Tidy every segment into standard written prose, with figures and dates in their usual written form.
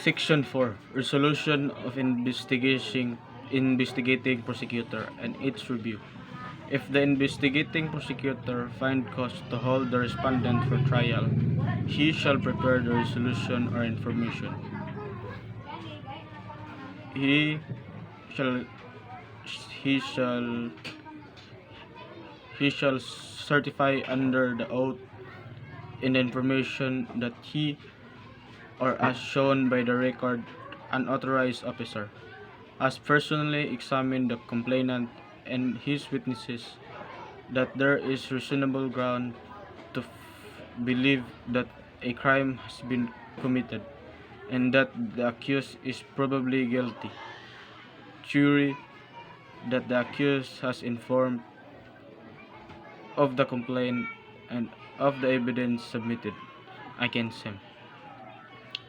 Section 4. Resolution of investigating prosecutor and its review. If the investigating prosecutor find cause to hold the respondent for trial, he shall prepare the resolution or information. He shall he shall he shall certify under the oath in the information that he or as shown by the record unauthorized officer has personally examined the complainant and his witnesses, that there is reasonable ground to believe that a crime has been committed and that the accused is probably guilty. Jury, that the accused has informed of the complaint and of the evidence submitted against him,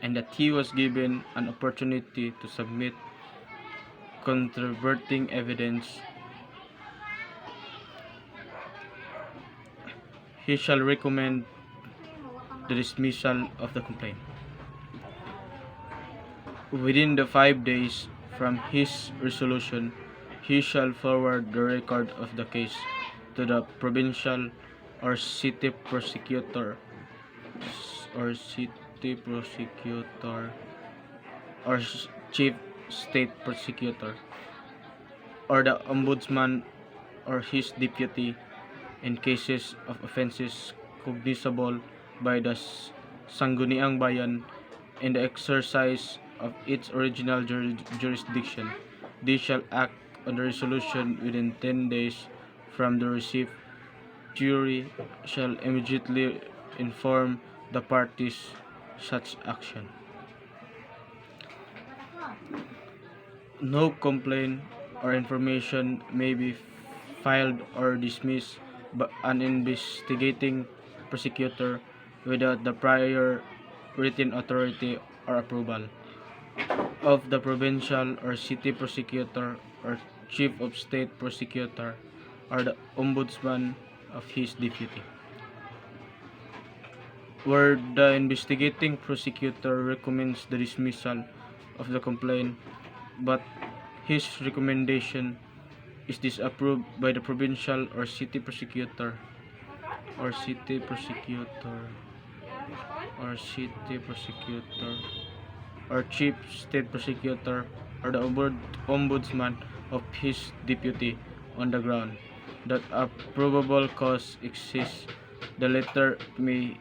and that he was given an opportunity to submit controverting evidence. He shall recommend the dismissal of the complaint within the 5 days from his resolution. He shall forward the record of the case to the provincial or city prosecutor or city prosecutor or chief state prosecutor or the ombudsman or his deputy in cases of offenses cognizable by the Sangguniang Bayan in the exercise of its original jurisdiction. They shall act on the resolution within 10 days from the receipt. Jury shall immediately inform the parties such action. No complaint or information may be filed or dismissed by an investigating prosecutor without the prior written authority or approval of the provincial or city prosecutor or chief of state prosecutor or the ombudsman of his deputy. Where the investigating prosecutor recommends the dismissal of the complaint, but his recommendation is disapproved by the provincial or city prosecutor or city prosecutor or city prosecutor or chief state prosecutor or the ombudsman of his deputy on the ground that a probable cause exists, the latter may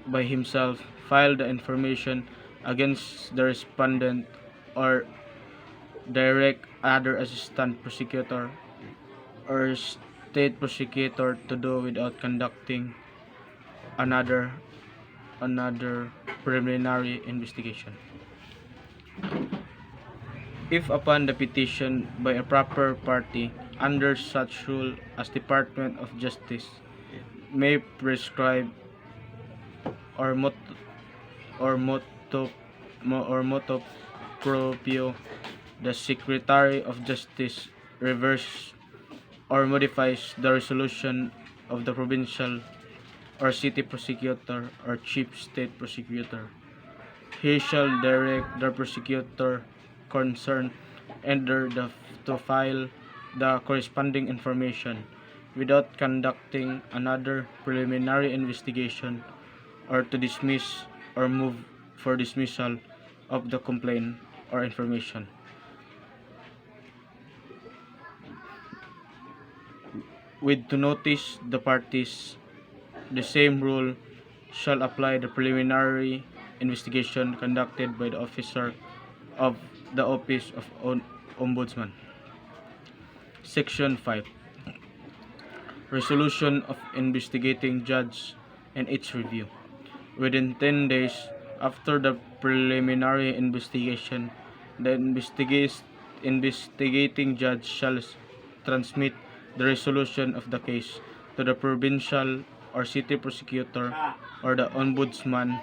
by himself file the information against the respondent or direct other assistant prosecutor or state prosecutor to do without conducting another preliminary investigation. If upon the petition by a proper party under such rule as Department of Justice may prescribe or motu proprio, the Secretary of Justice reverses or modifies the resolution of the provincial or city prosecutor or chief state prosecutor, he shall direct the prosecutor concerned to file the corresponding information without conducting another preliminary investigation or to dismiss or move for dismissal of the complaint or information. With to notice the parties, the same rule shall apply the preliminary investigation conducted by the officer of the Office of Ombudsman. Section 5. Resolution of investigating judge and its review. Within 10 days after the preliminary investigation, the investigating judge shall transmit the resolution of the case to the provincial or city prosecutor or the ombudsman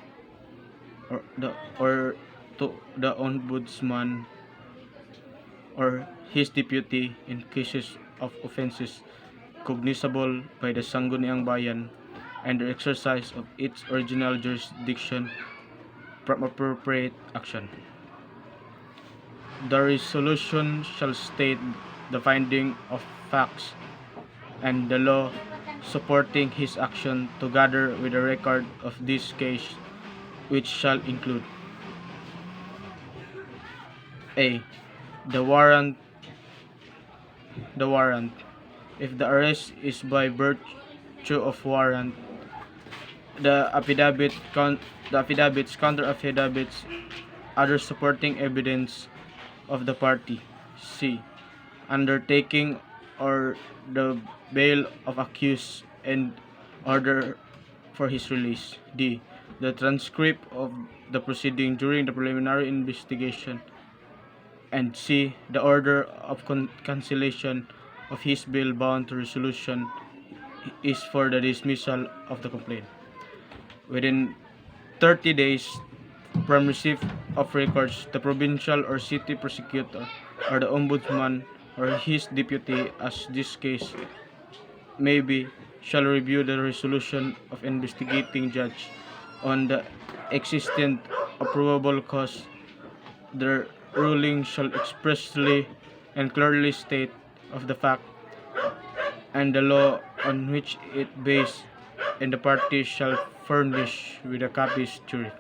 to the ombudsman or his deputy in cases of offenses cognizable by the Sangguniang Bayan and the exercise of its original jurisdiction. from appropriate action. The resolution shall state the finding of facts and the law supporting his action together with a record of this case, which shall include: A. The warrant. The warrant. If the arrest is by virtue of warrant, the affidavits, counter affidavits, other supporting evidence of the party. C. Undertaking or the bail of accused and order for his release. D. The transcript of the proceeding during the preliminary investigation. And C. The order of cancellation of his bail bound to resolution is for the dismissal of the complaint. Within 30 days from receipt of records, the provincial or city prosecutor or the ombudsman or his deputy, as this case may be, shall review the resolution of investigating judge on the existent of probable cause. The ruling shall expressly and clearly state of the fact and the law on which it based, and the parties shall furnish with a copies to it.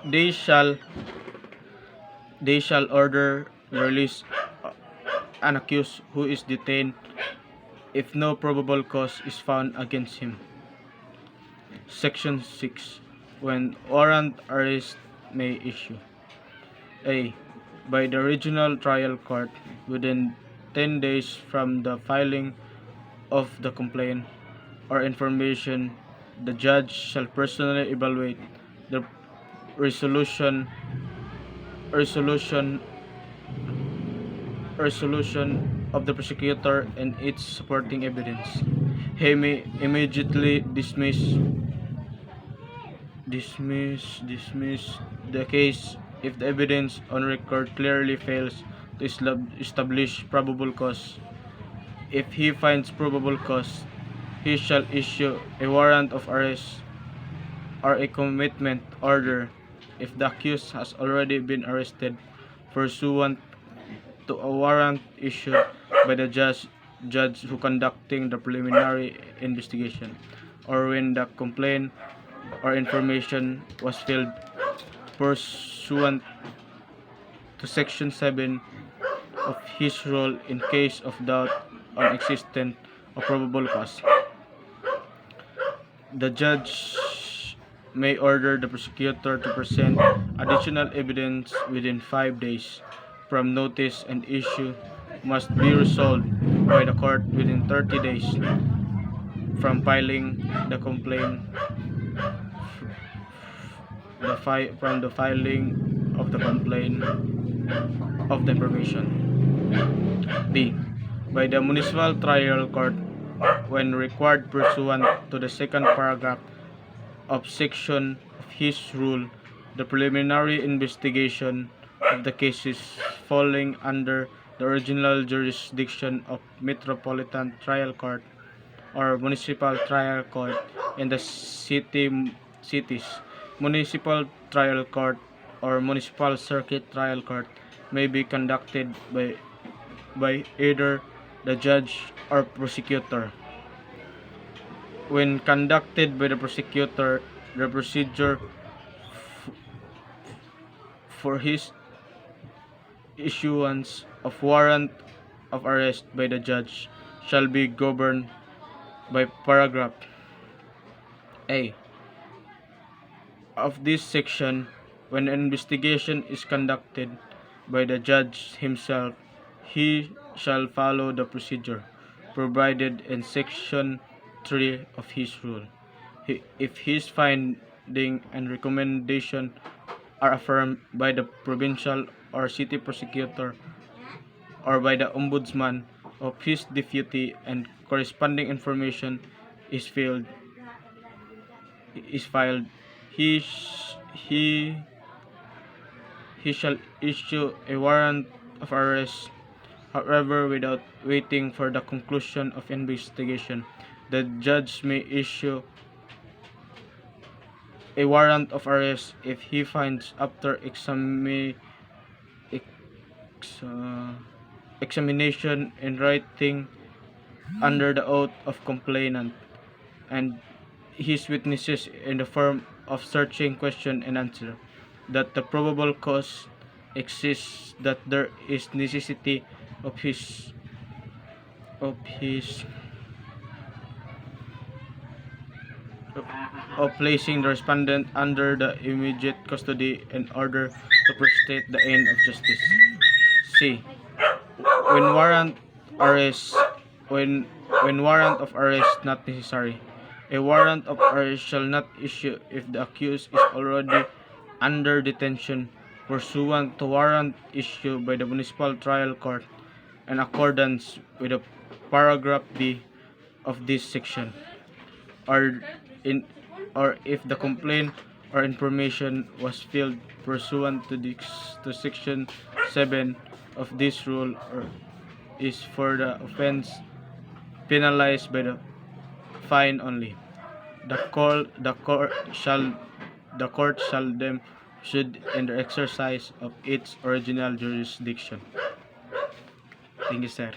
They shall order the release an accused who is detained if no probable cause is found against him. Section 6. When warrant arrest may issue. A. By the regional trial court within 10 days from the filing of the complaint or information, the judge shall personally evaluate the resolution resolution of the prosecutor and its supporting evidence. He may immediately dismiss the case if the evidence on record clearly fails to establish probable cause. If he finds probable cause, he shall issue a warrant of arrest or a commitment order if the accused has already been arrested pursuant to a warrant issued by the judge who conducting the preliminary investigation, or when the complaint or information was filed pursuant to Section 7 of his rule in case of doubt on existence of probable cause. The judge may order the prosecutor to present additional evidence within 5 days from notice, and issue must be resolved by the court within 30 days from filing the complaint from the filing of the complaint of the information. B. By the municipal trial court when required pursuant to the second paragraph of section of his rule, the preliminary investigation of the cases falling under the original jurisdiction of Metropolitan Trial Court or Municipal Trial Court in the cities. Municipal Trial Court or Municipal Circuit Trial Court may be conducted by either the judge or prosecutor. When conducted by the prosecutor, the procedure for his issuance of warrant of arrest by the judge shall be governed by paragraph A of this section. When an investigation is conducted by the judge himself, he shall follow the procedure provided in section 3 of his rule. If his finding and recommendation are affirmed by the provincial or city prosecutor or by the ombudsman of his deputy and corresponding information is filed, he shall issue a warrant of arrest. However, without waiting for the conclusion of investigation, the judge may issue a warrant of arrest if he finds after ex- uh, examination in writing under the oath of complainant and his witnesses in the form of searching question and answer that the probable cause exists that there is necessity of his of placing the respondent under the immediate custody in order to prestate the end of justice. C. When warrant arrest when warrant of arrest not necessary. A warrant of arrest shall not issue if the accused is already under detention pursuant to warrant issued by the municipal trial court in accordance with the paragraph B of this section, or in or if the complaint or information was filed pursuant to section 7 of this rule or is for the offense penalized by the fine only. The court shall then proceed in the exercise of its original jurisdiction. Thank you, sir.